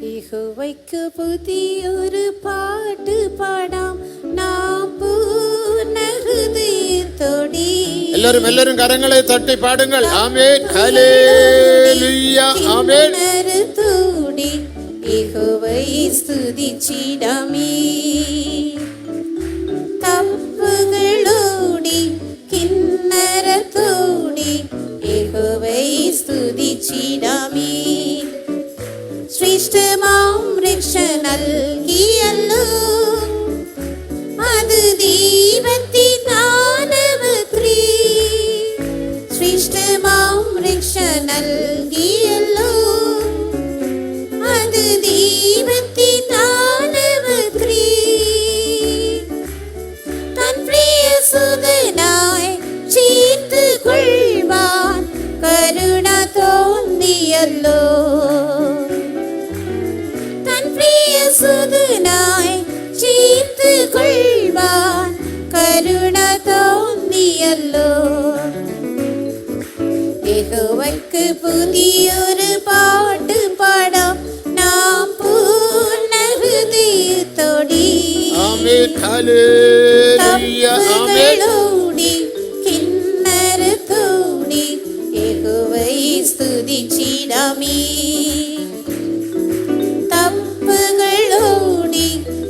യഹോവയ്ക്ക് പുതിയൊരു പാട്ട് പാടാം നാം പൂർണ്ണ ഹൃദയത്തോടെ. എല്ലാവരും കരങ്ങളെ തട്ടി പാടുങ്ങൾ. ആമേൻ, ഹല്ലേലൂയ, ആമേൻ. യഹോവയെ സ്തുതിച്ചിടാമേ. തപ്പുകളോടെ കിന്നരത്തോടെ യഹോവയെ സ്തുതിച്ചിടാമേ. ശ്രേഷ്ഠമാം രക്ഷ നൽകിയല്ലോ, അത് ദൈവത്തിൻ ദാനമത്രേ. ശ്രേഷ്ഠമാം രക്ഷ നൽകിയല്ലോ, അത് ദൈവത്തിൻ ദാനമത്രേ. തൻ പ്രിയസുതനായി ചേർത്തുകൊള്ളുവാൻ കരുണ തോന്നിയല്ലോ. സുതനായി ചേർത്തുകൊള്ളുവാൻ കരുണ തോന്നിയല്ലോ. യഹോവയ്ക്ക് പുതിയൊരു പാട്ട് പാടാം നാം പൂർണ്ണ ഹൃദയത്തോടെ. തപ്പുകളോടെ കിന്നരത്തോടെ യഹോവയെ സ്തുതിച്ചിടാമേ. തപ്പുകളോടെ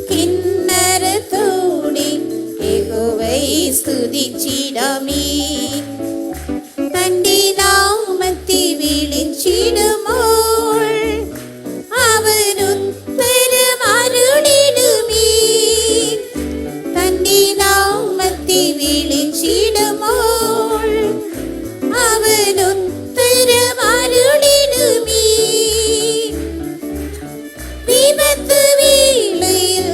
കിന്നരത്തോടെ യഹോവയെ സ്തുതിച്ചിടാമേ. തന്റെ നാമത്തെ വിളിച്ചിടുമ്പോൾ അവനുത്തരമരുളിടുമേ. തന്റെ നാമത്തെ വിളിച്ചിടുമ്പോൾ അവനുത്തരമരുളിടുമേ. വിപത്ത് വേളയിൽ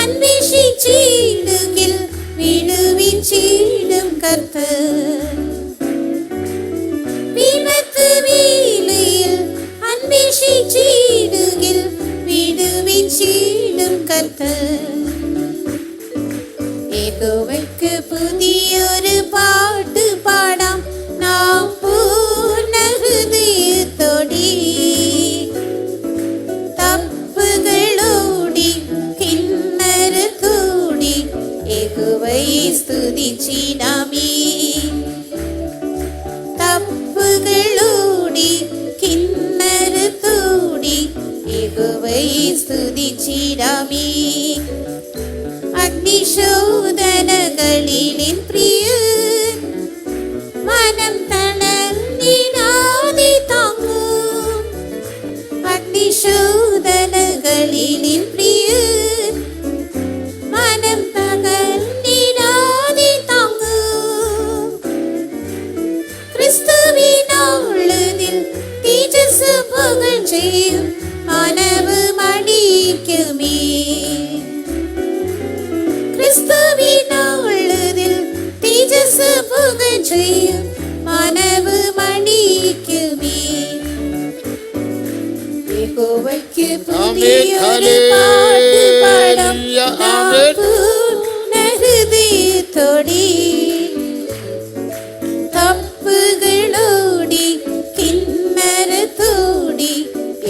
അന്വേഷിച്ചിടുകിൽ വിടുവിച്ചിടും കർത്താവ്. വിപത്ത് വേളയിൽ അന്വേഷിച്ചിടുകിൽ വിടുവിച്ചിടും കർത്താവ്. യഹോവയ്ക്ക് പുതിയൊരു പാട്ട് പാടാം നാം പൂർണ്ണ ഹൃദയത്തോടെ. തപ്പുകളോടെ കിന്നരത്തോടെ യഹോവയെ സ്തുതിച്ചിടാമേ. തപ്പുകളോടെ കിന്നരത്തോടെ യഹോവയെ സ്തുതിച്ചിടാമേ. അഗ്നിശോധനകളിൽ പ്രിയൻ മനം തളർന്നിടാതെ താങ്ങും. അഗ്നിശോധനകളിൽ പ്രിയൻ മനം തളർന്നിടാതെ താങ്ങും. ക്രിസ്തുവിനുള്ളതിൽ തേജസ്സ് പുകഴ്ചയും മനവ് മടിക്കുമേ. ക്രിസ്തുവിനുള്ളതിൽ തേജസ്സ് പുകഴ്ചയും മനവ് മടിക്കുമേ. യഹോവയ്ക്ക് പുതിയൊരു പാട്ട് പാടാം നാം പൂർണ്ണ ഹൃദയത്തോടെ. തപ്പുകളോടെ കിന്നരത്തോടെ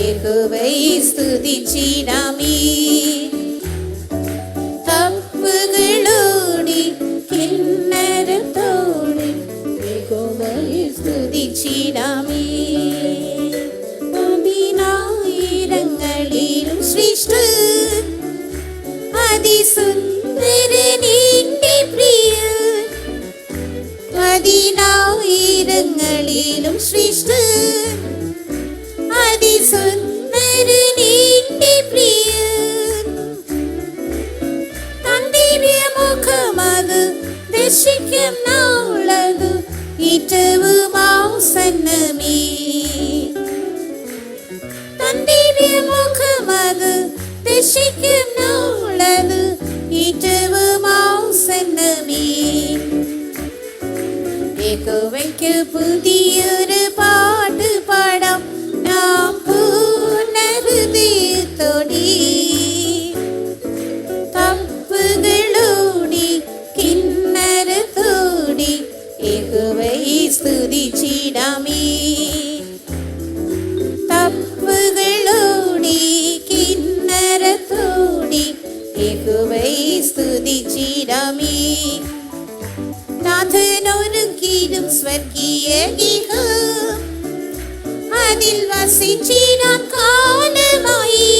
യഹോവയെ സ്തുതിച്ചിടാമേ. തപ്പുകളോടെ കിന്നരത്തോടെ യഹോവയെ സ്തുതിച്ചിടാമേ. പതിനായിരങ്ങളിലും ശ്രേഷ്ഠ അതിസുന്ദരനെന്റെ പ്രിയൻ. പതിനായിരങ്ങളിലും ശ്രേഷ്ഠ അതിസുന്ദരനെന്റെ പ്രിയൻ. തന്റെ മുഖമത് ദർശിക്കും നാളത് ഏറ്റവും ആസന്നമേ. തന്റെ മുഖമത് ദർശിക്കും നാളത് ഏറ്റവും ആസന്നമേ. യഹോവയ്ക്ക് പുതിയൊരു പാട്ട് പാടാം നാം പൂർണ്ണ ഹൃദയത്തോടെ. തപ്പുകളോടെ കിന്നരത്തോടെ യഹോവയെ സ്തുതിച്ചിടാമേ. തപ്പുകളോടെ സ്തുതിച്ചിടമേ. നാഥനൊരുക്കിയിടും സ്വർഗീയ ഗൃഹം, അതിൽ വസിച്ചിടാൻ കാലമായി.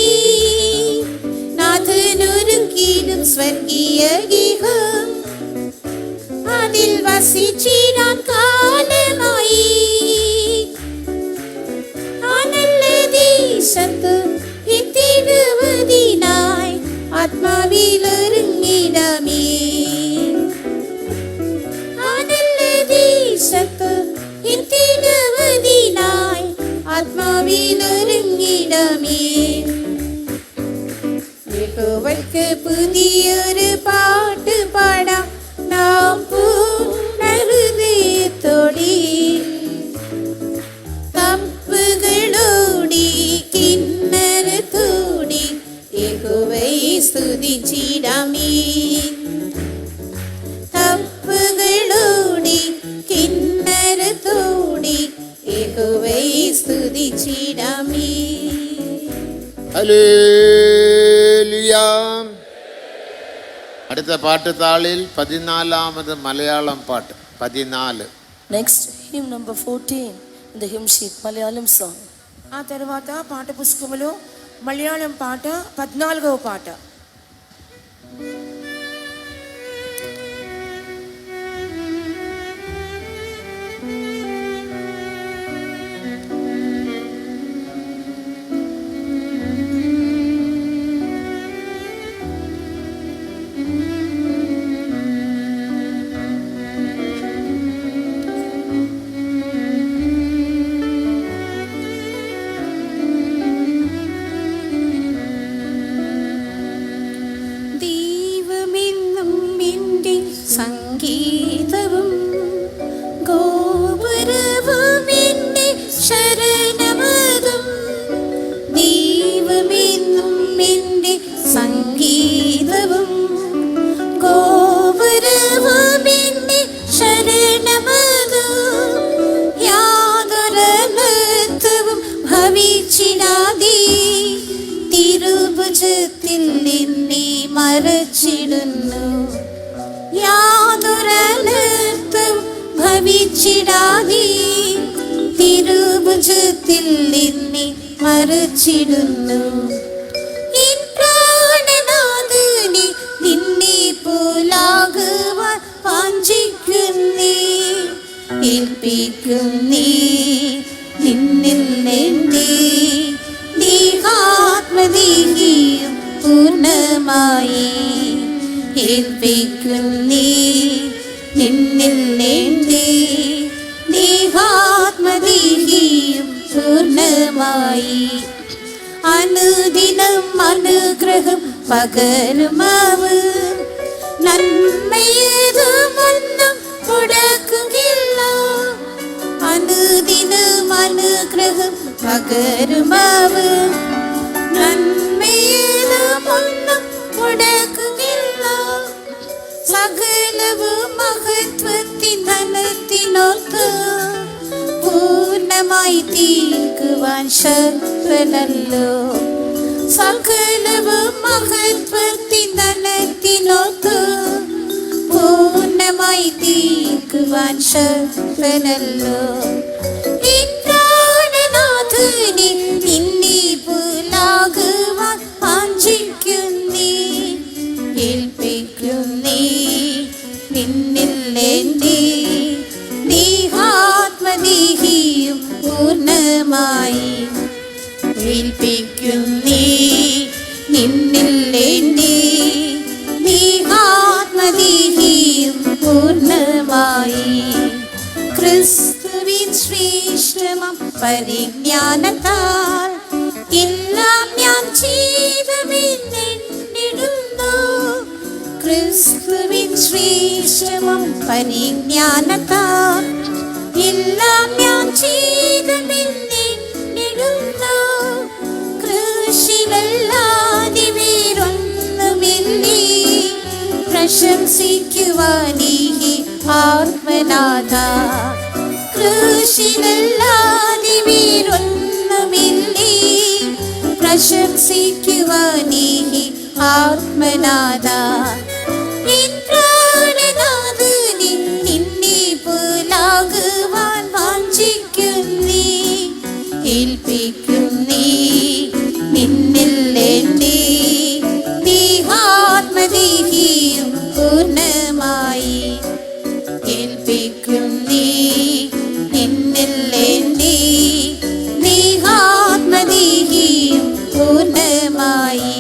നാഥനൊരുക്കിയിടും സ്വർഗീയ ഗൃഹം, അതിൽ വസിച്ചിടാൻ കാലമായി. ആ നല്ല ദേശത്ത് എത്തിടുവതിനായി ആത്മാവിലൊരുങ്ങിടമേ. ആ നല്ല ദേശത്ത് എത്തിടുവതിനായി ആത്മാവിലൊരുങ്ങിടമേ. യഹോവയ്ക്ക് പുതിയൊരു പാട്ട് പാടാം നാം പൂർണ്ണ ഹൃദയത്തോടെ. തപ്പുകളോടി കിന്നരത്തോടെ യഹോവയെ സ്തുതിച്ചിടാമേ. തപ്പുകളോടി കിന്നരത്തോടെ യഹോവയെ സ്തുതിച്ചിടാമേ. ഹല്ലേലൂയ. അടുത്ത പാട്ട് താളിൽ 14ാമത് മലയാളം പാട്ട് 14. Next, hymn number 14 in the hymn sheet, Malayalam song. ఆ తర్వాత పాట పుస్తకములో మలయాళం పాట 14వ పాట. സംഗീതവും ഗോപുരവും എന്നെ ശരണമതും. ദൈവമെന്നും എൻ്റെ സംഗീതവും ഗോപുരവും എന്നെ ശരണമതും. യാതൊരനർത്ഥവും ഭവിച്ചിടാതെ തിരുഭുജത്തിൽ എന്നെ മറച്ചിടുന്നു. യാതൊരനർത്ഥം ഭവിച്ചിടാതെ തിരുഭുജത്തിൽ നിന്നെ മറച്ചിടുന്നു. എൻ പ്രാണനാഥനെ നിന്നെ പോലാകുവാൻ വാഞ്ചിക്കുന്നേ. ഏൽപ്പിക്കുന്നേ നിന്നിൽ എൻ്റെ ദേഹാത്മദേഹിയും പൂർണ്ണമായി. ഏൽപ്പിക്കുന്നേ നിന്നിൽ എൻ്റെ ദേഹാത്മദേഹിയും പൂർണ്ണമായി. അനുദിനം അനുഗ്രഹം പകരുമവർ, നന്മയേതുമൊന്നും മുടക്കുകയില്ല. അനുദിനം അനുഗ്രഹം പകരുമവർ, നന്മയേതുമൊന്നും മുടക്കുകയില്ല. സകലവും മഹത്വത്തിൻ ധനത്തിനൊത്ത് പൂർണ്ണമായി തീർക്കുവാൻ ശക്തനല്ലോ. സകലവും മഹത്വത്തിൻ ധനത്തിനൊത്ത് പൂർണ്ണമായി തീർക്കുവാൻ ശക്തനല്ലോ. ഇന്ദ്രനാഥനെ നിന്നെ പോലാകുവാൻ വാഞ്ചിക്കുന്നേ. ഏൽപ്പിക്കുന്നേ നിന്നിൽ എൻ്റെ ദേഹാത്മദേഹിയും പൂർണ്ണമായി. ഏൽപ്പിക്കുന്നേ നിന്നിൽ എൻ്റെ ദേഹാത്മദേഹിയും പൂർണ്ണമായി. ക്രിസ്തുവിൻ ശ്രേഷ്ഠമാം പരിജ്ഞാനത്താൽ എല്ലാം ഞാൻ ചെയ്തമെന്നെണ്ണിടുന്നു. ക്രിസ്തുവിൻ ശ്രേഷ്ഠമാം പരിജ്ഞാനത്താൽ എല്ലാം ഞാൻ ചെയ്തമെന്നെണ്ണിടുന്നു. കൃഷിയിലല്ലാതെ വേറൊന്നുമില്ലേ പ്രശംസിക്കുവാനീ ആത്മനാഥ. കൃഷിയിലല്ലാതെ വേറൊന്നുമില്ലേ പ്രശംസിക്കുവാനീ ആത്മനാഥ. എൻ പ്രാണനാഥനെ നിന്നെ പോലാകുവാൻ വാഞ്ചിക്കുന്നേ. ഏൽപ്പിക്കുന്നേ നിന്നിൽ എന്നെ ദേഹാത്മദേഹിയും പൂർണ്ണമായി. ഏൽപ്പിക്കുന്നേ നിന്നിൽ എന്നെ ദേഹാത്മദേഹിയും പൂർണ്ണമായി.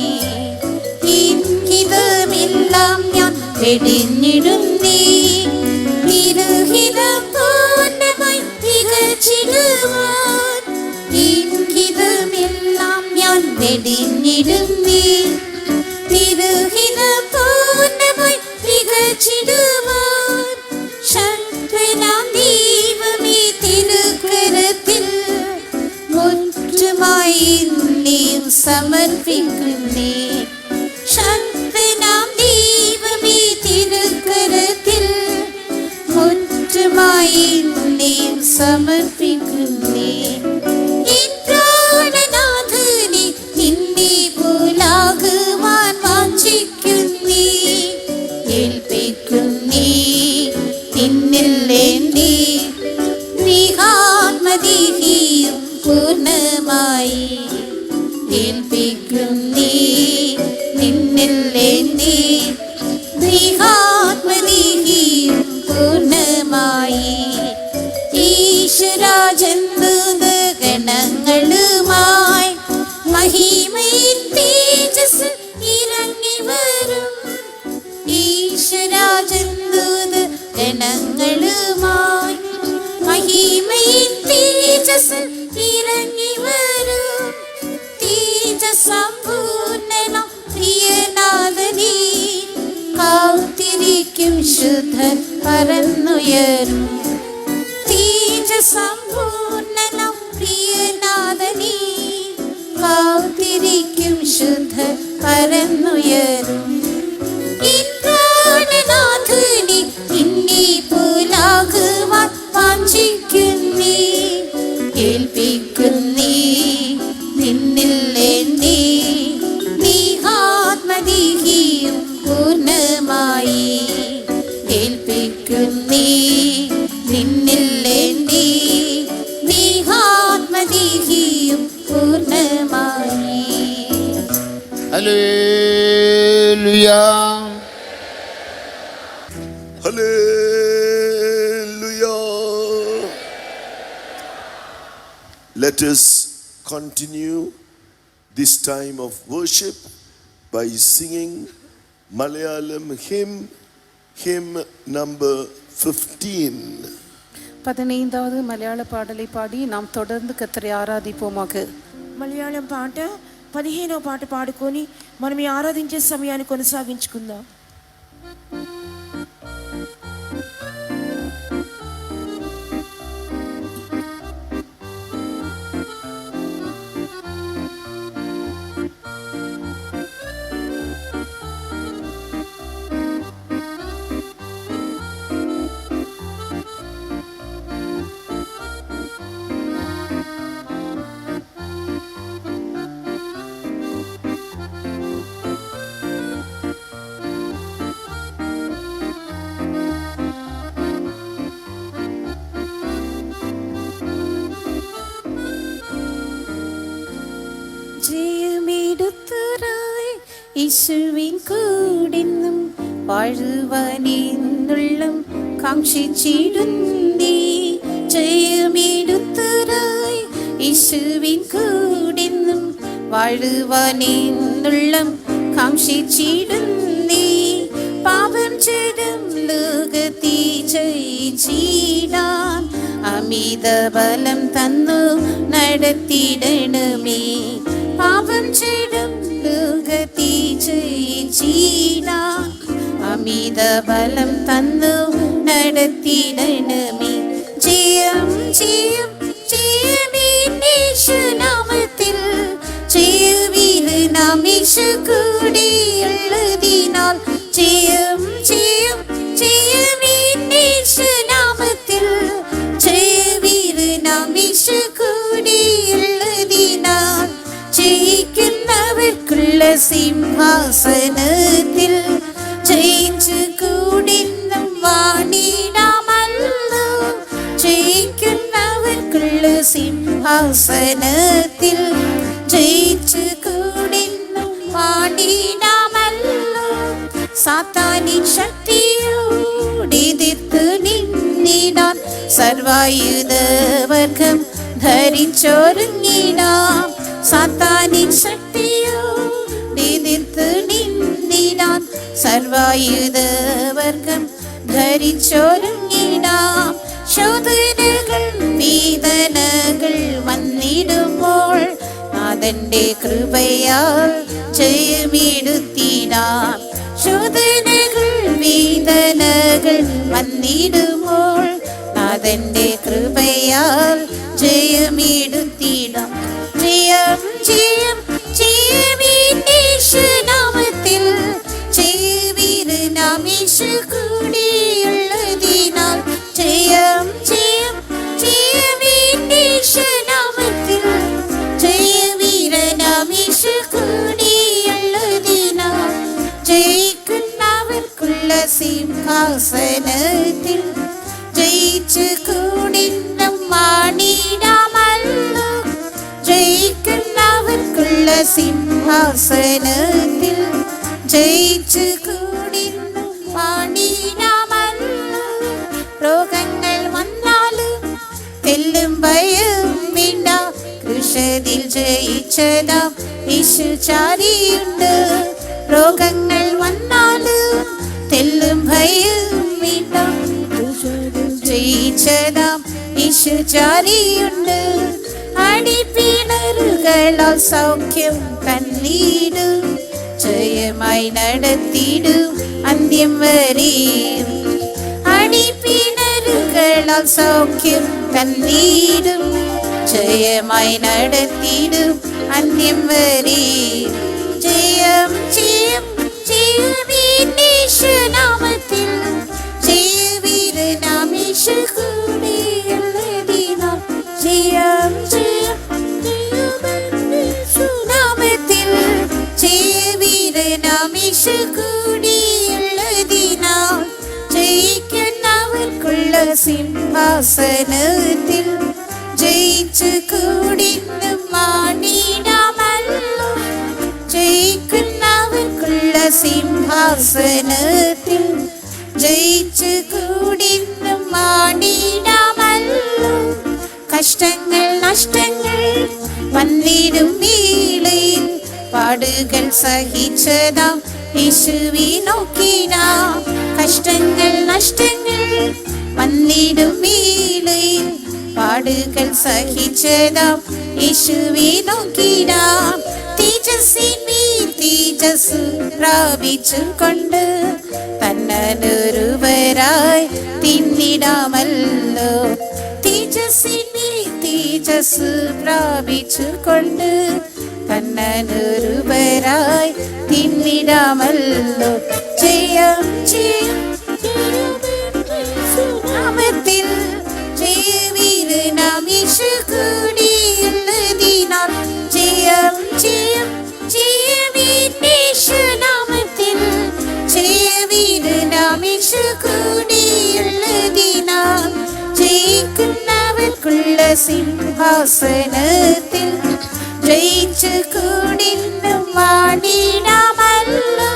ഹിതമെല്ലാം ഞാൻ വെടിഞ്ഞിടുന്നേ. തിരുഹിതം പൂർണ്ണമായി തികച്ചിടുവാൻ ഹിതമെല്ലാം ഞാൻ വെടിഞ്ഞിടുന്നേ. തിരുഹിതം പൂർണ്ണമായി തികച്ചിടുവാൻ ശക്തനാം ദൈവമേ തിരുകരത്തിൽ മുറ്റുമായി നീയും സമർപ്പിക്കുന്നേ. ശക്തനാം ദൈവമേ തിരുകരത്തിൽ മുറ്റുമായി നീയും സമർപ്പിക്കുന്നേ. എൻ പ്രാണനാഥനെ നിന്നെ പോലാകുവാൻ വാഞ്ചിക്കുന്നേ. ഏൽപ്പിക്കുന്നേ നിന്നിൽ എന്നെ ദേഹാത്മദേഹിയും പൂർണ്ണമായി. ഏൽപ്പിക്കുന്നേ നിന്നിൽ എന്നെ ദേഹാത്മദേഹിയും പൂർണ്ണമായി. ഈശ്വരാജന്തുഗണങ്ങളുമായി മഹിമയിൻ തേജസ് ഇറങ്ങി വരും. ഈശ്വരാജന്തുഗണങ്ങളുമായി മഹിമയിൻ തേജസ് ഇറങ്ങി വരും. തേജസമ്പൂർണ്ണനാം പ്രിയനാഥനെ കാത്തിരിക്കും ശുദ്ധൻ പറന്നുയരും. തേജസമ്പൂർണ്ണനാം പ്രിയനാഥനെ കാത്തിരിക്കും ശുദ്ധൻ പറന്നുയരും. എൻ പ്രാണനാഥനെ നിന്നെ പോലാകുവാൻ വാഞ്ചിക്കുന്നേ. ഏൽപ്പിക്കുന്നേ നിന്നിൽ എന്നെ ദേഹാത്മദേഹിയും പൂർണ്ണമായി. ഏൽപ്പിക്കുന്നേ നിന്നിൽ എന്നെ ദേഹാത്മദേഹിയും പൂർണ്ണമായി. Hallelujah. Hallelujah. Let us continue this time of worship by singing Malayalam hymn number 15. 15வது மலையாள பாடலை பாடி நாம் தொடர்ந்து கர்த்தரை ఆరాధిపోமாக. మలయాళం పాట 15వ పాట పాడుకొని మనం ఈ ఆరాధించే సమయాన్ని కొనసాగించుకుందాం. യേശുവിൻ കൂടെന്നും വാഴുവാനെന്നുള്ളം കാക്ഷിച്ചിടുന്നേ. ജയമെടുത്തരായി യേശുവിൻ കൂടെന്നും വാഴുവാനെന്നുള്ളം കാക്ഷിച്ചിടുന്നേ. പാപം ചെടും ലോകത്തെ ജയിച്ചിടാൻ അമിത ബലം തന്നു നടത്തിയിടണമേ. പാപം ചെടും ലോകത്തെ ജയിച്ചിടാൻ അമിത ബലം തന്നു നടത്തിയിടണമേ. ജയം ജയം ജയമേശുനാമത്തിൽ ജയവീര് നാം യേശു കൂടെയുള്ളതിനാൽ. ജയം ജയം ജയമേശുനാമത്തിൽ ജയവീര് നാം യേശു കൂടെയുള്ളതിനാൽ. ജയിക്കുന്നവർക്കുള്ള സിംഹാസനത്തിൽ ജയിച്ചു സിംഹാസനത്തിൽ ജയിച്ചു കൂടിന്നും പാടിടാമല്ലോ. സാത്താനിൻ ശക്തിയോടെതിർത്ത് നിന്നിടാൻ സർവായുധവർഗം ധരിച്ചൊരുങ്ങിടാം. സാത്താനിൻ ശക്തിയോടെതിർത്ത് നിന്നിടാൻ സർവായുധവർഗം ധരിച്ചൊരുങ്ങിടാം. ശോധനകൾ വേദനകൾ വന്നിടുമ്പോൾ നാഥന്റെ കൃപയാൽ ജയമെടുത്തിടാം. ശോധനകൾ വേദനകൾ വന്നിടുമ്പോൾ നാഥന്റെ കൃപയാൽ ജയമെടുത്തിടാം. ജയം ജയം ജയമേശുനാമത്തിൽ ജയവീരനാം യേശു കൂടെയുള്ളതിനാൽ. ജയം ജയം ജയമേശുനാമത്തിൽ ജയവീരനാം യേശു കൂടെയുള്ളതിനാൽ. ജയിക്കുന്നവർക്കുള്ള സിംഹാസനത്തിൽ ജയിച്ചു കൂടിന്നും മാണിടാമല്ലോ. ജയിക്കുന്നവർക്കുള്ള സിംഹാസനത്തിൽ ജയിച്ചു കൂടിന്നും മാണിടാമല്ലോ. രോഗങ്ങൾ വന്നാലും തെല്ലും ഭയം വേണ്ട, കൃഷതിൽ ജയിച്ചതാം യേശു ചാരിയുണ്ട്. രോഗങ്ങൾ വന്നാലും തെല്ലും ഭയം വേണ്ട, ജയിച്ചതാം യേശു ചാരിയുണ്ട്. അടിപ്പിണറുകളാൽ സൗഖ്യം തന്നിടും, ജയമായി നടത്തിടും അന്ത്യം വരെയും. അടിപ്പിണറുകളാൽ സൗഖ്യം തന്നിടും, ജയമായി നടത്തിടും അന്ത്യം വരെയും. ജയം ജയം ജയമേശുനാമത്തിൽ ജയവീരനാം യേശു കൂടെയുള്ളതിനാൽ. ജയം ജയം ജയമേശുനാമത്തിൽ ജയവീരനാം യേശു കൂടെയുള്ളതിനാൽ. ജയിക്കുന്നവർക്കുള്ള സിംഹാസനത്തിൽ ജയിച്ചു കൂടിന്നും മാണിടാമല്ലോ. ജയിക്കുന്നവർക്കുള്ള സിംഹാസനത്തിൽ ജയിച്ചു കൂടിന്നും മാണിടാമല്ലോ. കഷ്ടങ്ങൾ നഷ്ടങ്ങൾ വന്നിടും വേളയിൽ പാടുകൾ സഹിച്ചതാം യേശുവെ നോക്കിടാം. കഷ്ടങ്ങൾ നഷ്ടങ്ങൾ വന്നിടും വേളയിൽ പാടുകൾ സഹിച്ചതാം യേശുവെ നോക്കിടാം. തേജസ്സിന്മേൽ തേജസ് പ്രാപിച്ചുകൊണ്ട് തന്നൊരുവരായി തിന്നിടാമല്ലോ. തേജസ്സിന്മേൽ തേജസ് പ്രാപിച്ചുകൊണ്ട് തന്നൊരുവരായി തിന്നിടാമല്ലോ. ജയം ജയം ജയമേശുനാമത്തിൽ ജയവീരനാം യേശു കൂടെയുള്ളതിനാൽ. ജയം ജയം ജയമേശുനാമത്തിൽ ജയവീരനാം യേശു കൂടെയുള്ളതിനാൽ. ജയിക്കുന്നവർക്കുള്ള സിംഹാസനത്തിൽ ജയിച്ചു കൂടിന്നും മാണിടാമല്ലോ.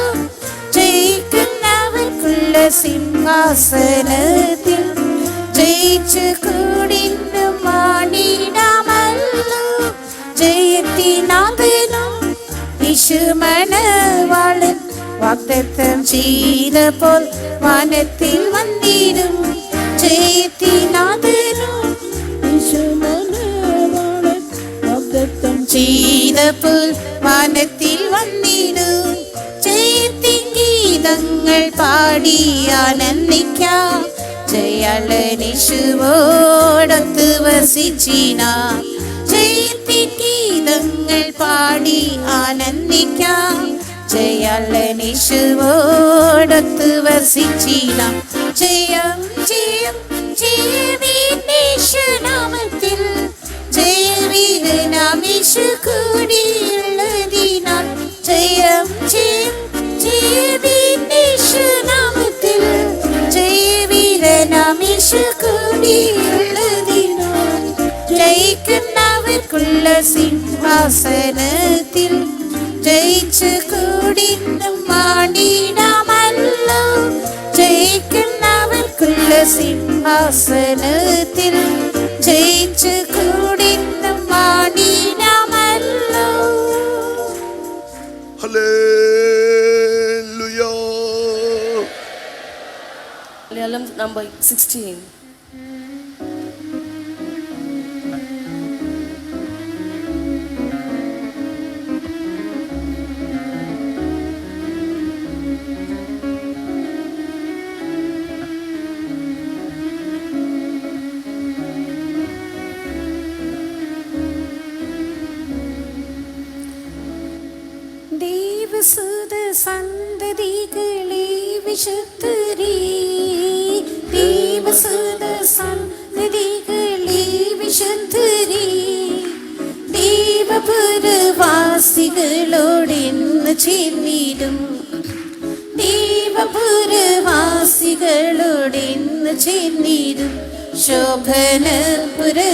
ജയിക്കുന്നവർക്കുള്ള സിംഹാസനത്തിൽ ജയിച്ചു കൂടിന്നും മാണിടാമല്ലോ. ജയത്തിനാഥനും യേശു മണവാളൻ വാഗ്ദത്തം ചെയ്തപ്പോൾ വാനത്തിൽ വന്നിടും. ജയത്തിനാഥനും യേശു മണവാളൻ വാഗ്ദത്തം ചെയ്തപ്പോൾ വാനത്തിൽ വന്നിടും. ജയത്തിൻ ഗീതങ്ങൾ പാടി ആനന്ദിക്കാം, ജയാളനേശുവോടൊത്ത് വസിച്ചിനാം. ജയത്തിൻ ഗീതങ്ങൾ പാടി ആനന്ദിക്കാം, ജയാളനേശുവോടൊത്ത് വസിച്ചിനാം. ജയം ജയം ജയമേശുനാമത്തിൽ ജയവീരനാം യേശു കൂടെയുള്ളതിനാൽ. ജയം ജയം ജയമേശുനാമത്തിൽ ജയവീരനാം യേശു കൂടെയുള്ളതിനാൽ. ജയിക്കുന്നവർ സിംഹാസനത്തിൽ ജയിച്ചു കൂടിന്നും വാണിടാമല്ലോ. ജയിക്കുന്നവർക്കുള്ള സിംഹാസനത്തിൽ ജയിച്ചു കൂടിന്നും വാണിടാമല്ലോ. Hallelujah. Malayalam number 16. ദേവസുത സന്തതികളെ വിശുദ്ധരേ, ദേവസുത സന്തതികളെ വിശുദ്ധരേ, ദേവപുരവാസികളോടെന്ന് ചേർന്നിടും, ദേവപുരവാസികളോടെന്ന് ചേർന്നിടും. ശോഭനപുരമതിൽ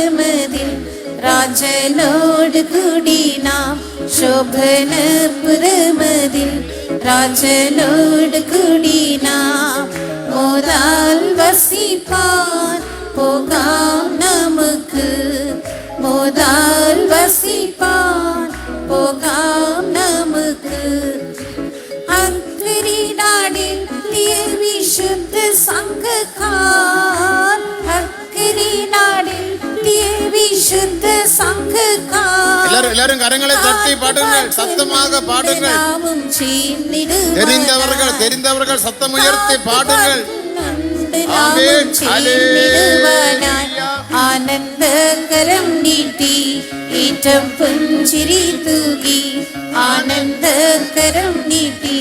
രാജനോട് കൂടി നാം, ശോഭനപുരമതിൽ രാജനോട് കൂടി നാം. മോദാൽ വസിപ്പാൻ പോകാം നമുക്ക്, മോദാൽ വസിപ്പാൻ പോകാം നമുക്ക്. അക്കരിനാടിൽ വിശുദ്ധ സംഘക്കാർ, അക്കരിനാടിൽ വിശുദ്ധ സംഘക്കാർ. எல்லாரும் கரங்களை தட்டி பாடுங்கள், சத்தமாக பாடுங்கள். தெரிந்தவர்கள் சத்தம் உயர்த்தி பாடுங்கள். ஆமென். ആനന്ദകരം നീട്ടി ഏറ്റം പുഞ്ചിരി തൂകി, ആനന്ദകരം നീട്ടി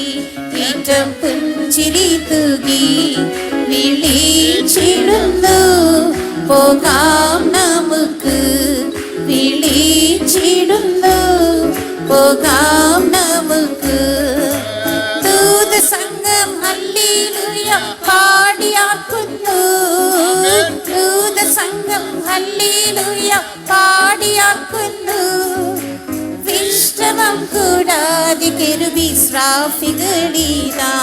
ഏറ്റം പുഞ്ചിരി തൂകി. വിളിച്ചിടുന്നു പോകാം നമുക്ക്, വിളിച്ചിടുന്നു പോകാം നമുക്ക്. ദൂതസംഘം ഹല്ലേലൂയ പാടിയാക്കുന്നു, ദൂതസംഘം ഹല്ലേലൂയ പാടിയാക്കുന്നു. വിശ്രമം കൂടാതെ കെരൂബിസ്രാഫികളിതാ,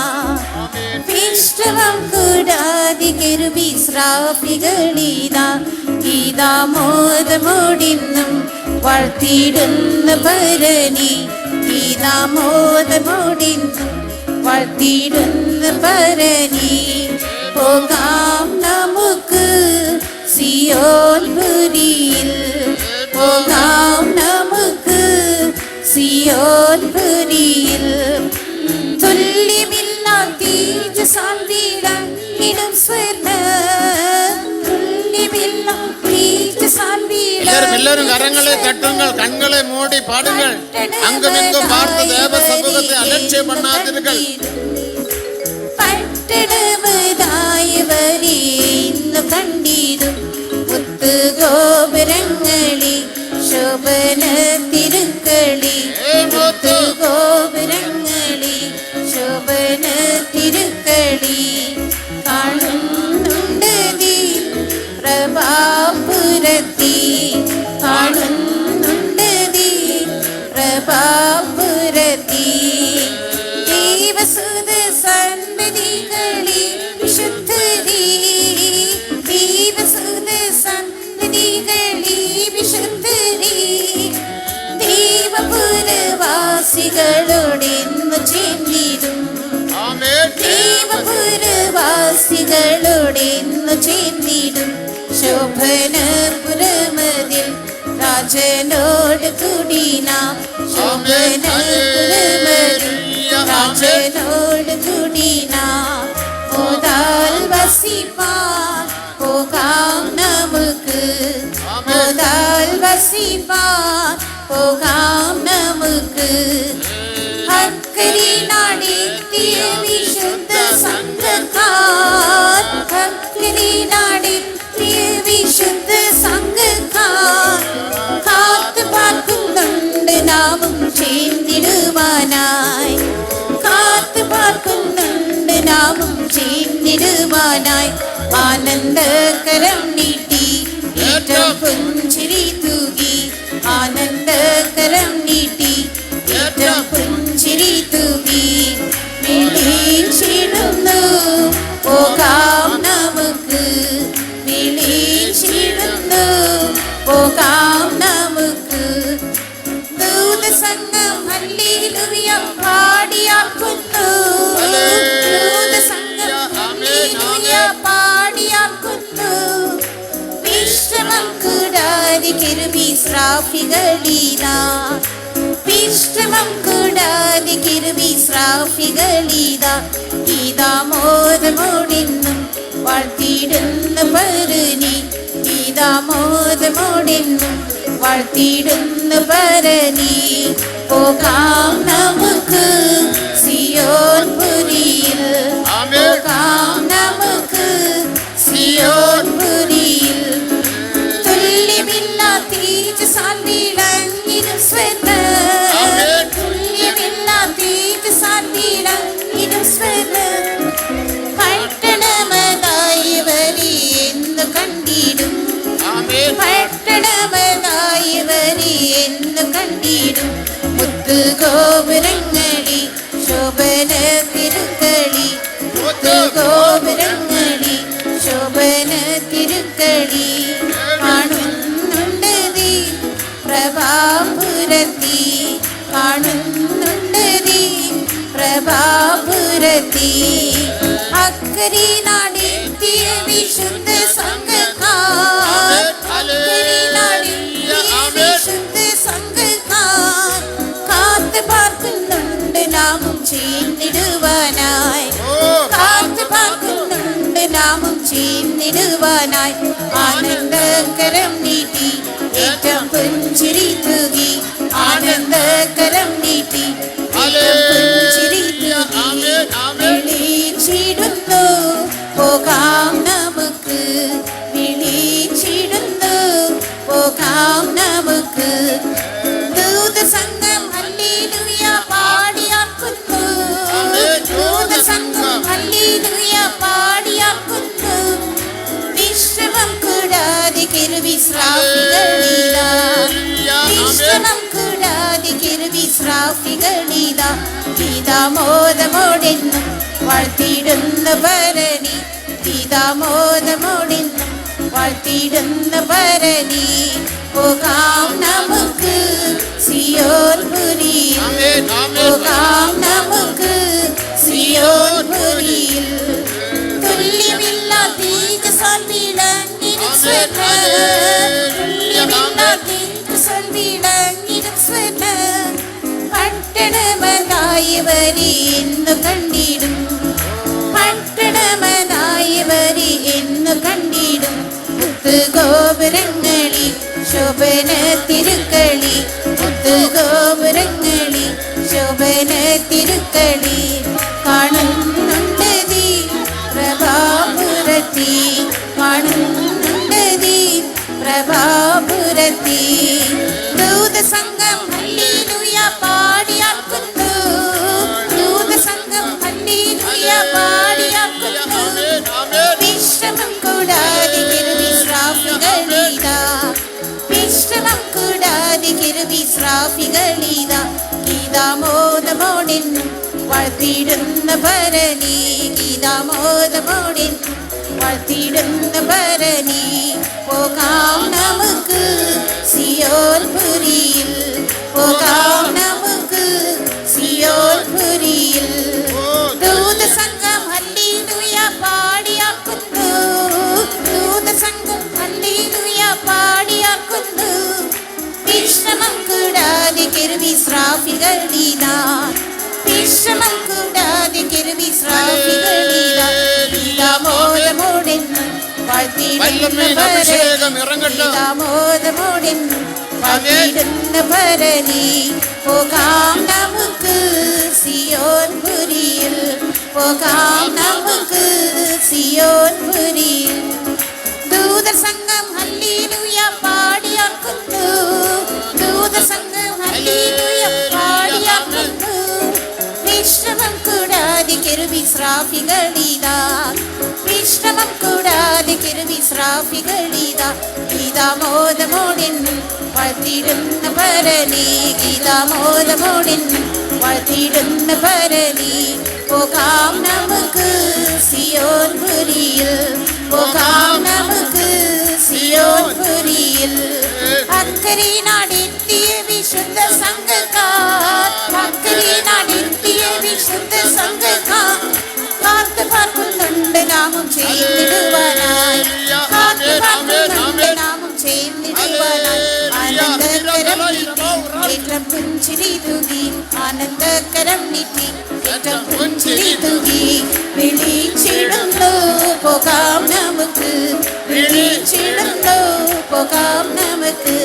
വിശ്രമം കൂടാതെ കെരൂബിസ്രാഫികളിതാ. ഗീതാമോദമോടിന്നും വാഴ്ത്തിയിടുന്ന പരനി, ഗീതാമോദമോടിന്നും വാഴ്ത്തിയിടുന്ന പരനി. പോകാം നമുക്ക് സിയോൻ പുരിയിൽ, പോകാം നമുക്ക് സിയോൻ പുരിയിൽ. തുല്യമില്ലാ തേജസാൽ വീഴാനിടും സ്വർണ്ണ, തുല്യമില്ലാ തേജസാൽ எல்லாரும் கரங்களை தட்டுங்கள், கண்களை மூடி பாடுங்கள். அங்குமிங்கும் பார்த்து தேவ சமூகத்தை அலட்சியம் பண்ணாதீர்கள். പട്ടണമതായവരെ ഇന്നു കണ്ടിടും മുത്തു ഗോപുരങ്ങളി, ശോഭന തിരുക്കളി, മുത്തു ഗോപുരങ്ങളി, ശോഭന തിരുക്കളി. കാണുന്നുണ്ട് നീ പ്രഭാപുരത്തി, കാണുന്നുണ്ട് നീ പ്രഭാപുരത്തി. ദേവസുത സന്തതികളെ വിശുദ്ധരേ, ദേവസുത സന്തതികളെ വിശുദ്ധരേ, ദേവപുരവാസികളോടെന്ന് ചേർന്നിടും, ദേവപുരവാസികളോടെന്ന് ചേർന്നിടും. ശോഭനപുരമതിൽ രാജനോട് കൂടി നാം, ശോഭനപുരമതിൽ രാജനോട് കൂടി നാം. മോദാൽ വസിപ്പാൻ പോകാം നമുക്ക്, മോദാൽ വസിപ്പാൻ പോകാം നമുക്ക്. അക്കരിനാടെത്തിയ വിശുദ്ധ സംഘക്കാർ, അക്കരിനാടെത്തിയ വിശുദ്ധ സംഘക്കാർ. കാത്തു പാർക്കുന്നുണ്ട് നാമും ചേർന്നിടുവാനായി, കാത്തു പാർക്കുന്നുണ്ട് നാമും ചേർന്നിടുവാനായി. ആനന്ദകരം നീട്ടി ഏറ്റം പുഞ്ചിരി തൂകി, ആനന്ദകരം നീട്ടി ഏറ്റം പുഞ്ചിരി തൂകി വിളിച്ചിടുന്നു പോകാം നമുക്ക് വിളിച്ചിടുന്നു പോകാം നമുക്ക് ദൂതസംഘം ഹല്ലേലൂയ പാടിയാക്കുന്നു ദൂതസംഘം ഹല്ലേലൂയ പാടിയാക്കുന്നു വിശ്രമം കൂടാതെ കിരുബിസ്രാഫികളിതാ വിശ്രമം കൂടാതെ കിരുബിസ്രാഫികളിതാ ഇതാ മോദമോടെന്നും വാഴ്ത്തിയിടുന്ന പരനി ഇതാ മോദമോടെന്നും വാഴ്ത്തിയിടുന്ന പരനി പോകാം നമുക്ക് സിയോൻ പുരിയിൽ പോകാം നമുക്ക് സിയോൻ പുരിയിൽ തുല്യമില്ലാ തേജസാൽ വിളങ്ങിടും സ്വർണ്ണം തുല്യമില്ലാ തേജസാൽ വിളങ്ങിടും സ്വർണ്ണം പട്ടണമതായവരെ എന്ന് കണ്ടിടും പട്ടണമതായവരെ എന്ന് കണ്ടിടും മുത്തുഗോപുരങ്ങളി ശോഭന തിരുക്കളി മുത്തുഗോപുരങ്ങളി ശോഭന തിരുക്കളി കാണുന്നുണ്ട് നീ പ്രഭാപുരത്തി കാണുന്നുണ്ട് നീ പ്രഭാപുരത്തി അക്കരെ നാടെത്തിയ വിശുദ്ധ സംഘക്കാർ അക്കരെ നാടെത്തിയ വിശുദ്ധ സംഘക്കാർ കാത്ത് പാർക്കുന്നുണ്ട് നാമം ചേർന്നിടുവാനായി കാത്ത് പാർക്കുന്നുണ്ട് നാമം ചേർന്നിടുവാനായി ആനന്ദകരം നീട്ടി ഏറ്റം പുഞ്ചിരി തൂകി ആനന്ദകരം നീട്ടി ഏറ്റം പുഞ്ചിരി തൂകി വിളിച്ചിടുന്നു പോകാം നമുക്ക് വിളിച്ചിടുന്നു പോകാം നമുക്ക് ദൂതസംഘം ഹല്ലേലൂയ പാടിയാക്കുന്നു ദൂതസംഘം ഹല്ലേലൂയ പാടിയാക്കുന്നു വിശ്രമം കൂടാതെ കിരുബിസ്രാഫികളിതാ വിശ്രമം കൂടാതെ കിരുബിസ്രാഫികളിതാ ഇതാ മോദമോടെന്നും വാഴ്ത്തിയിടുന്ന പരനി ഇതാ മോദമോടെന്നും വാഴ്ത്തിയിടുന്ന പരനി പോകാം നമുക്ക് സിയോൻ പുരിയിൽ പോകാം നമുക്ക് സിയോൻ പുരിയിൽ തുല്യമില്ലാ തേജസാൽ വിളങ്ങിടും സ്വർണ്ണം തുല്യമില്ലാ തേജസാൽ വിളങ്ങിടും സ്വർണ്ണം പട്ടണമതായവരെ എന്ന് കണ്ടിടും പട്ടണമതായവരെ എന്ന് കണ്ടിടും മുത്തുഗോപുരങ്ങളി ശോഭന തിരുക്കളി മുത്തുഗോപുരങ്ങളി ശോഭന തിരുക്കളി കാണുന്നുണ്ട് നീ പ്രഭാപുരത്തി കാണുന്നുണ്ട് നീ പ്രഭാപുരത്തി ദൂതസംഘം ഹല്ലേലൂയ പാടിയാക്കുന്നു ദൂതസംഘം ഹല്ലേലൂയ പാടിയാക്കുന്നു വിശ്രമം കൂടാതെ കിരുബിസ്രാഫികളിതാ വിശ്രമം കൂടാതെ കിരുബിസ്രാഫികളിതാ ഗീതാ മോദമോടെന്നും വാഴ്ത്തിയിടുന്ന പരനി ഗീതാ മോദമോടെന്നും വാഴ്ത്തിയിടുന്ന പരനി പോകാം നമുക്ക് സിയോൻ പുരിയിൽ പോകാം നമുക്ക് സിയോൻ പുരിയിൽ ദൂതസംഘം ഹല്ലേലൂയ പാടിയാക്കുന്നു ദൂതസംഘം ഹല്ലേലൂയ പാടിയാക്കുന്നു വിശ്രമം കൂടാതെ കിരുബിസ്രാഫികളിതാ വിശ്രമം കൂടാതെ കിരുബിസ്രാഫികളിതാ ഇതാ മോദമോടെന്നും വാഴ്ത്തിയിടുന്ന മോദമോടെന്നും വാഴ്ത്തിയിടുന്ന പരനി പോകാം നമുക്ക് സിയോൻ പുരിയിൽ പോകാം നമുക്ക് സിയോൻ പുരിയിൽ ദൂതസംഘം ഹല്ലേലൂയ പാടിയാക്കുന്നു ദൂതസംഘം ഹല്ലേലൂയ പാടിയാക്കുന്നു വിശ്രമം കൂടാതെ കെരുബിസ്രാഫികളിതാ വിശ്രമം കൂടാതെ കെരുബിസ്രാഫികളിതാ ഗീതാമോദമോടെന്നും വാഴ്ത്തിടുന്ന പരനീ ഗീതാമോദമോടെന്നും വാഴ്ത്തിടുന്ന പരനീ പോകാം നമുക്ക് സിയോൻ പുരിയിൽ പോകാം നമുക്ക് സിയോൻ പുരിയിൽ അക്കരെ നാടെത്തിയ വിശുദ്ധ സംഘക്കാർ അക്കരെ നാടെത്തിയ വിശുദ്ധ സംഘക്കാർ കാത്തു പാർക്കുന്നുണ്ട് നാമം ചെയ്തിടുവാനായി കാത്തു പാർക്കുന്നുണ്ട് നാമം ചെയ്തിടുവാനായി ആനന്ദകരം നീട്ടി ഏറ്റം പുഞ്ചിരി തൂകി ആനന്ദകരം നീട്ടി ഏറ്റം പുഞ്ചിരി തൂകി വിളിച്ചിടുന്നു പോകാം നമുക്ക് വിളിച്ചിടുന്നു പോകാം നമുക്ക്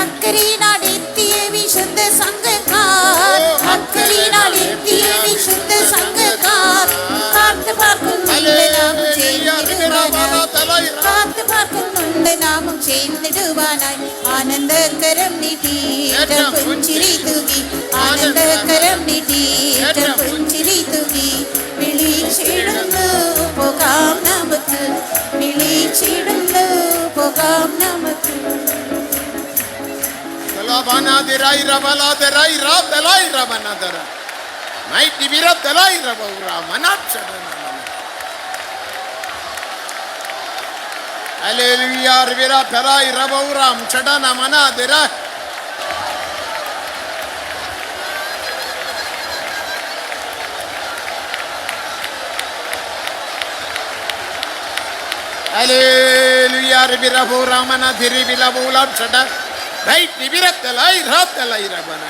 അക്കരെ നാടെത്തിയ വിശുദ്ധ സംഘക്കാർ അക്കരെ നാടെത്തിയ വിശുദ്ധ സംഘക്കാർ കാത്തു പാർക്കുന്നുണ്ട് നാമം ചെയ്തിടുവാനായി കാത്തു പാർക്കുന്നുണ്ട് നാമം ചെയ്തിടുവാനായി ആനന്ദകരം നീട്ടി ഏറ്റം പുഞ്ചിരി തൂകി ആനന്ദകരം നീട്ടി ഏറ്റം പുഞ്ചിരി തൂകി വിളിച്ചിടുന്നു പോകാം നമുക്ക് വിളിച്ചിടുന്നു പോകാം നമുക്ക് Hallelujah, Ribirabu Ramana Diribila Bulam Shada. Right, Ribiratalai, Ratalai Rabana.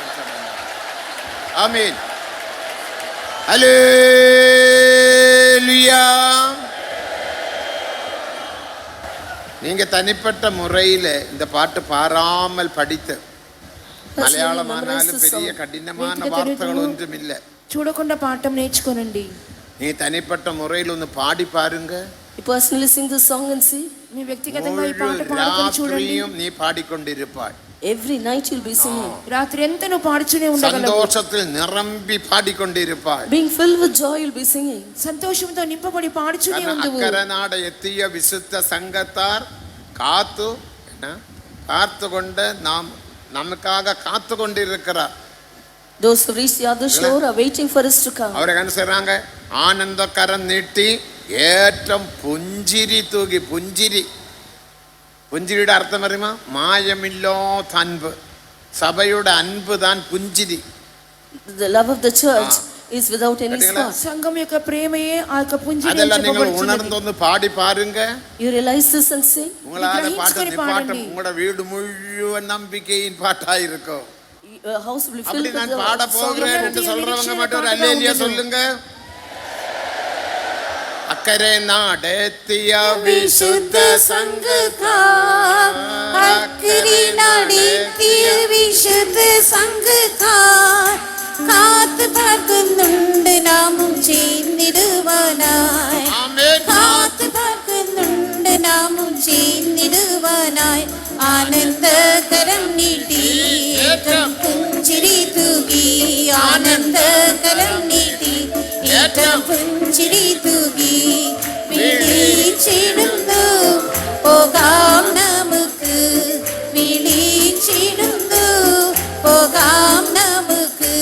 Amen. Hallelujah. நீங்க தனிப்பட்ட முறையில் இந்த பாட்டு பாராமல் படித்து மலையாளமானாலும் பெரிய கடினமான வார்த்தைகள் ஒன்றும் இல்லை చూడకుండా పాఠం నేర్చుకోనండి நீ தனிப்பட்ட முறையில் ஒன்று பாடி பாருங்க You personally sing this song and see. మీ వ్యక్తిగతంగా ఈ పాట పాడుకొని చూడండి ராத்திரியும் நீ பாடிக்கொண்டிருப்பாய் Every night you'll be singing. రాత్రి ఎంత నువ్వు పాడుతూనే ఉండగలవు சந்தோஷத்தில் நிரம்பி பாடிக்கொண்டிருப்பாய் Being filled with joy, you'll be singing. సంతోషంతో నింపబడి పాడుతూనే ఉండవు അക്കരനാട് എത്തിയ വിശുദ്ധ സംഘത്താർ കാത്തുകൊണ്ട് നാം നമുക്കാക കാത്തുകൊണ്ടിരിக்கிறார் Those who reach the other shore are waiting for us to come. അവരെ കനുസരാങ്ക ആനന്ദക്കരം നീട്ടി ഏറ്റവും പുഞ്ചിരി തൂകി പുഞ്ചിരിയുടെ അർത്ഥം അറിയുമോ മായമില്ലാത്ത അൻപ് സഭയുടെ അൻപ് താൻ പുഞ്ചിരി The love of the church is without any spot. సంఘం యొక్క ప్రేమయే ఆ యొక్క పుంజిని അതെല്ലാം നിങ്ങൾ ഉണർന്നൊന്ന് പാടി പാരുങ്ക You realize this and sing. ഉങ്ങളാതെ പാട്ട് ഉങ്ങളുടെ വീട് മുഴുവൻ നമ്പിക്കയിൻ പാട്ടായിരിക്കും Your house will be filled அப்படி with நான் the பாட போகிறேன் என்று சொல்றவங்க மட்டும் ஒரு அல்லேலியா சொல்லுங்க அக்கறை நாடெத்திய விசுத்த സംഘക്കാർ അക്കരെ നാടെത്തിയ വിശുദ്ധ സംഘക്കാർ കാത്തു പാർക്കുന്നുണ്ട് നാമം ചെയ്തിടുവാനായി കാത്തു പാർക്കുന്നുണ്ട് നാമം ചെയ്തിടുവാനായി ആനന്ദകരം നീട്ടി ഏറ്റം പുഞ്ചിരി തൂകി ആനന്ദകരം നീട്ടി ഏറ്റം പുഞ്ചിരി തൂകി വിളിച്ചിടുന്നു പോകാം നമുക്ക് വിളിച്ചിടുന്നു പോകാം നമുക്ക്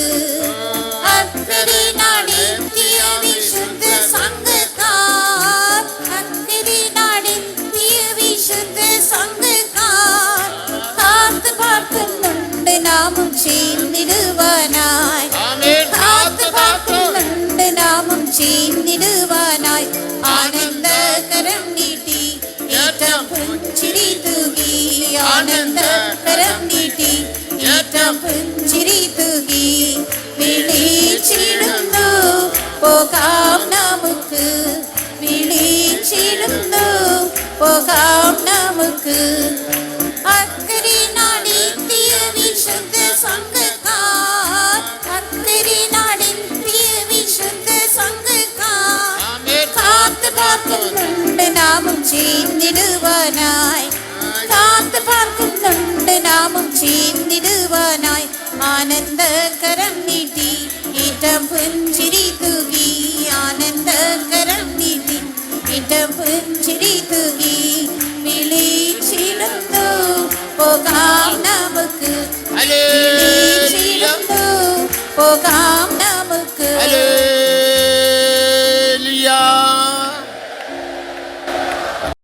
അക്കരെ നാടെത്തിയ വിശുദ്ധ സംഘക്കാർ അക്കരെ നാടെത്തിയ വിശുദ്ധ സംഘക്കാർ കാത്തു പാർക്കുന്നുണ്ട് നാമം ചെയ്തിടുവാനായി കാത്തു പാർക്കുന്നുണ്ട് നാമം ചെയ്തിടുവാനായി ആനന്ദകരം നീട്ടി ഏറ്റം പുഞ്ചിരി തൂകി ആനന്ദകരം നീട്ടി ഏറ്റം പുഞ്ചിരി തൂകി വിളിച്ചിടുന്നു പോകാം നമുക്ക് വിളിച്ചിടുന്നു പോകാം നമുക്ക് അക്കരെ നാടെത്തിയ വിശുദ്ധ സംഘക്കാർ അക്കരെ നാടെത്തിയ വിശുദ്ധ സംഘക്കാർ കാത്തു പാർക്കുന്നുണ്ട് നാമം ചെയ്തിടുവാനായി കാത്തു പാർക്കുന്നുണ്ട് നാമം ചെയ്തിടുവാനായി ആനന്ദകരം നീട്ടി ഏറ്റം പുഞ്ചിരി തൂകി ഇടം പുഞ്ചിരി തൂകി വിളിച്ചിടുന്നു പോകാം നമുക്ക് ഹല്ലേലൂയ വിളിച്ചിടുന്നു പോകാം നമുക്ക്